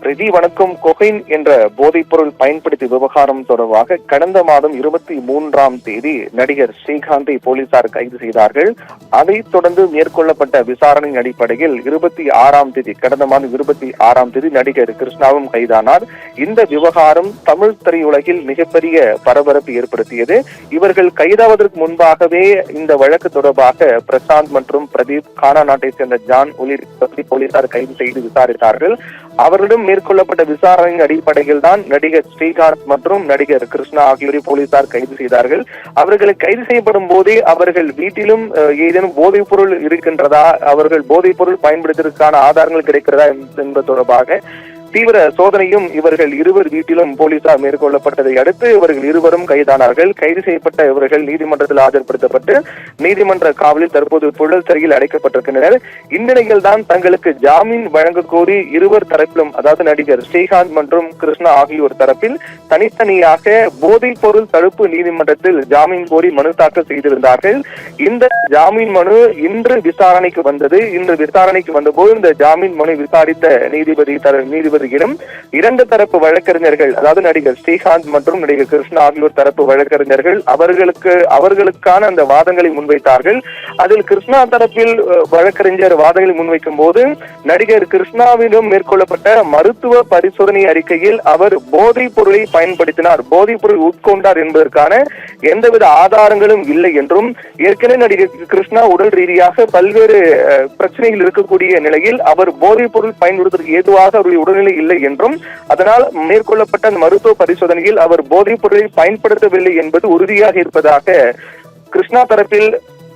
ரிதி வணக்கம். கொகைன் என்ற போதைப்பொருள் பயன்படுத்தி விவகாரம் தொடர்பாக கடந்த மாதம் 23ஆம் தேதி நடிகர் ஸ்ரீகாந்தை போலீசார் கைது செய்தார்கள். அதைத் தொடர்ந்து மேற்கொள்ளப்பட்ட விசாரணையின் அடிப்படையில் 26ஆம் தேதி கடந்த மாதம் 26ஆம் தேதி நடிகர் கிருஷ்ணாவும் கைதானார். இந்த விவகாரம் தமிழ் திரையுலகில் மிகப்பெரிய பரபரப்பு ஏற்படுத்தியது. இவர்கள் கைதாவதற்கு முன்பாகவே இந்த வழக்கு தொடர்பாக பிரசாந்த் மற்றும் பிரதீப், கானா நாட்டை சேர்ந்த ஜான் உள்ளிட்ட போலீசார் கைது செய்து விசாரித்தார்கள். அவரிடம் மேற்கொள்ளப்பட்ட விசாரணையின் அடிப்படையில் தான் நடிகர் ஸ்ரீகாந்த் மற்றும் நடிகர் கிருஷ்ணா ஆகியோரை போலீசார் கைது செய்தார்கள். அவர்களை கைது செய்யப்படும் போதே அவர்கள் வீட்டிலும் ஏதேனும் போதைப் பொருள் இருக்கின்றதா, அவர்கள் போதைப் பொருள் பயன்படுத்துவதற்கான ஆதாரங்கள் கிடைக்கிறதா என்பது தொடர்பாக தீவிர சோதனையும் இவர்கள் இருவர் வீட்டிலும் போலீசார் மேற்கொள்ளப்பட்டதை அடுத்து இவர்கள் இருவரும் கைதானார்கள். கைது செய்யப்பட்ட இவர்கள் நீதிமன்றத்தில் ஆஜர்படுத்தப்பட்டு நீதிமன்ற காவலில் தற்போது புழல் சிறையில் அடைக்கப்பட்டிருக்கின்றனர். இந்நிலையில் தான் தங்களுக்கு ஜாமீன் வழங்க கோரி இருவர் தரப்பிலும், அதாவது நடிகர் ஸ்ரீகாந்த் மற்றும் கிருஷ்ணா ஆகியோர் தரப்பில் தனித்தனியாக போதைப் பொருள் தடுப்பு நீதிமன்றத்தில் ஜாமீன் கோரி மனு தாக்கல் செய்திருந்தார்கள். இந்த ஜாமீன் மனு இன்று விசாரணைக்கு வந்தது. இன்று விசாரணைக்கு வந்தபோது இந்த ஜாமீன் மனு விசாரித்த நீதிபதியிடம் இரண்டு தரப்பு வழக்கறிஞர்கள், அதாவது நடிகர் ஸ்ரீகாந்த் மற்றும் நடிகர் கிருஷ்ணா ஆகியோர் தரப்பு வழக்கறிஞர்கள் அவர்களுக்கான அந்த வாதங்களை முன்வைத்தார்கள். அதில் கிருஷ்ணா தரப்பில் வழக்கறிஞர் வாதங்களை முன்வைக்கும் போது நடிகர் கிருஷ்ணாவிடம் மேற்கொள்ளப்பட்ட மருத்துவ பரிசோதனை அறிக்கையில் அவர் போதைப் பொருளை பயன்படுத்தினார், போதைப் பொருள் உட்கொண்டார் என்பதற்கான எந்தவித ஆதாரங்களும் இல்லை என்றும், ஏற்கனவே நடிகர் கிருஷ்ணா உடல் ரீதியாக பல்வேறு பிரச்சனைகள் இருக்கக்கூடிய நிலையில் அவர் போதைப் பொருள் பயன்படுத்துவதற்கு ஏதுவாக அவருடைய உடல்நிலை இல்லை என்றும், அதனால் மேற்கொள்ளப்பட்ட மருத்துவ பரிசோதனையில் அவர் போதைப் பொருளை பயன்படுத்தவில்லை என்பது உறுதியாக இருப்பதாக கிருஷ்ணா தரப்பில்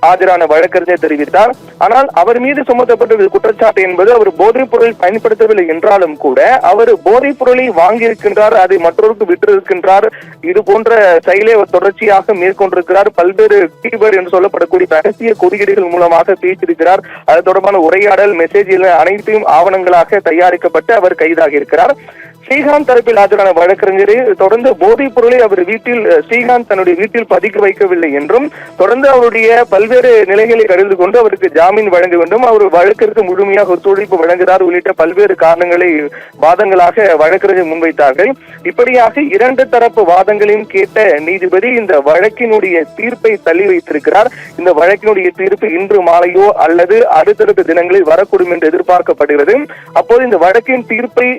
ஆஜரான வழக்கறிஞர் தெரிவித்தார். ஆனால் அவர் மீது சுமத்தப்பட்ட குற்றச்சாட்டு என்பது அவர் போதைப் பொருளை பயன்படுத்தவில்லை என்றாலும் கூட அவர் போதைப் பொருளை வாங்கியிருக்கின்றார், அதை மற்றொருக்கு விட்டிருக்கின்றார், இது போன்ற செயலை அவர் தொடர்ச்சியாக மேற்கொண்டிருக்கிறார், பல்வேறு கீபர் என்று சொல்லப்படக்கூடிய ரகசிய குறியீடுகள் மூலமாக பேசியிருக்கிறார், அது தொடர்பான உரையாடல் மெசேஜ் அனைத்தையும் ஆவணங்களாக தயாரிக்கப்பட்டு அவர் கைதாகி இருக்கிறார். ஸ்ரீகாந்த் தரப்பில் ஆஜரான வழக்கறிஞரை தொடர்ந்து போதைப் பொருளை அவர் வீட்டில் ஸ்ரீகாந்த் தன்னுடைய வீட்டில் பதுக்கி வைக்கவில்லை என்றும், தொடர்ந்து அவருடைய பல்வேறு நிலைகளை கருது கொண்டு அவருக்கு ஜாமீன் வழங்க வேண்டும், அவர் வழக்கிற்கு முழுமையாக ஒத்துழைப்பு வழங்குகிறார் உள்ளிட்ட பல்வேறு காரணங்களை வாதங்களாக வழக்கறிஞர் முன்வைத்தார்கள். இப்படியாக இரண்டு தரப்பு வாதங்களையும் கேட்ட நீதிபதி இந்த வழக்கினுடைய தீர்ப்பை தள்ளி வைத்திருக்கிறார். இந்த வழக்கினுடைய தீர்ப்பு இன்று மாலையோ அல்லது அடுத்தடுத்த தினங்களில் வரக்கூடும் என்று எதிர்பார்க்கப்படுகிறது. அப்போது இந்த வழக்கின் தீர்ப்பை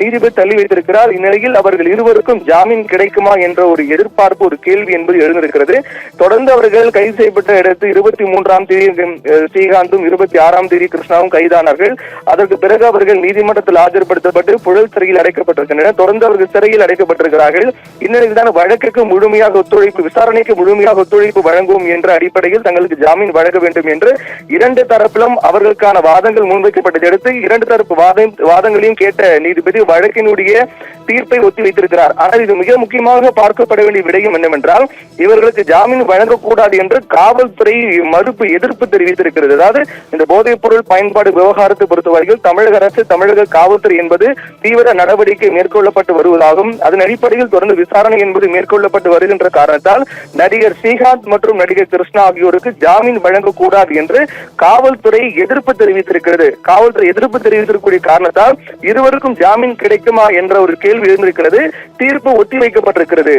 நீதிபதி தள்ளி வைத்திருக்கிறார். இந்நிலையில் அவர்கள் இருவருக்கும் ஜாமீன் கிடைக்குமா என்ற ஒரு எதிர்பார்ப்பு, ஒரு கேள்வி என்பது எழுந்திருக்கிறது. தொடர்ந்து அவர்கள் கைது செய்யப்பட்ட இடத்து 23ஆம் தேதி ஸ்ரீகாந்தும் 26ஆம் தேதி கிருஷ்ணாவும் கைதானார்கள். அதற்கு பிறகு அவர்கள் நீதிமன்றத்தில் ஆஜர்படுத்தப்பட்டு புழல் சிறையில் அடைக்கப்பட்டிருக்கின்றனர். தொடர்ந்து அவர்கள் சிறையில் அடைக்கப்பட்டிருக்கிறார்கள். இந்நிலையில் தான் வழக்குக்கு முழுமையாக ஒத்துழைப்பு, விசாரணைக்கு முழுமையாக ஒத்துழைப்பு வழங்குவோம் என்ற அடிப்படையில் தங்களுக்கு ஜாமீன் வழங்க வேண்டும் என்று இரண்டு தரப்பிலும் அவர்களுக்கான வாதங்கள் முன்வைக்கப்பட்டதை அடுத்து இரண்டு தரப்பு வாதங்களையும் கேட்ட நீதிபதி வழக்கினுடைய தீர்ப்பை ஒத்தி வைத்திருக்கிறார். ஆனால் இது மிக முக்கியமாக பார்க்கப்பட வேண்டிய விடயம் என்னவென்றால், இவர்களுக்கு ஜாமீன் வழங்கக்கூடாது என்று காவல்துறை எதிர்ப்பு தெரிவித்திருக்கிறது. அதாவது இந்த போதைப் பொருள் பயன்பாடு விவகாரத்தை பொறுத்தவரையில் தமிழக அரசு, தமிழக காவல்துறை என்பது தீவிர நடவடிக்கை மேற்கொள்ளப்பட்டு வருவதாகவும், அதன் அடிப்படையில் தொடர்ந்து விசாரணை என்பது மேற்கொள்ளப்பட்டு வருகின்ற காரணத்தால் நடிகர் ஸ்ரீகாந்த் மற்றும் நடிகர் கிருஷ்ணா ஆகியோருக்கு ஜாமீன் வழங்கக்கூடாது என்று காவல்துறை எதிர்ப்பு தெரிவித்திருக்கிறது. காவல்துறை எதிர்ப்பு தெரிவித்திருக்கக்கூடிய காரணத்தால் இருவருக்கும் ஜாமீன் கிடைக்குமா என்ற ஒரு கேள்வி எழுந்திருக்கிறது. தீர்ப்பு ஒத்திவைக்கப்பட்டிருக்கிறது.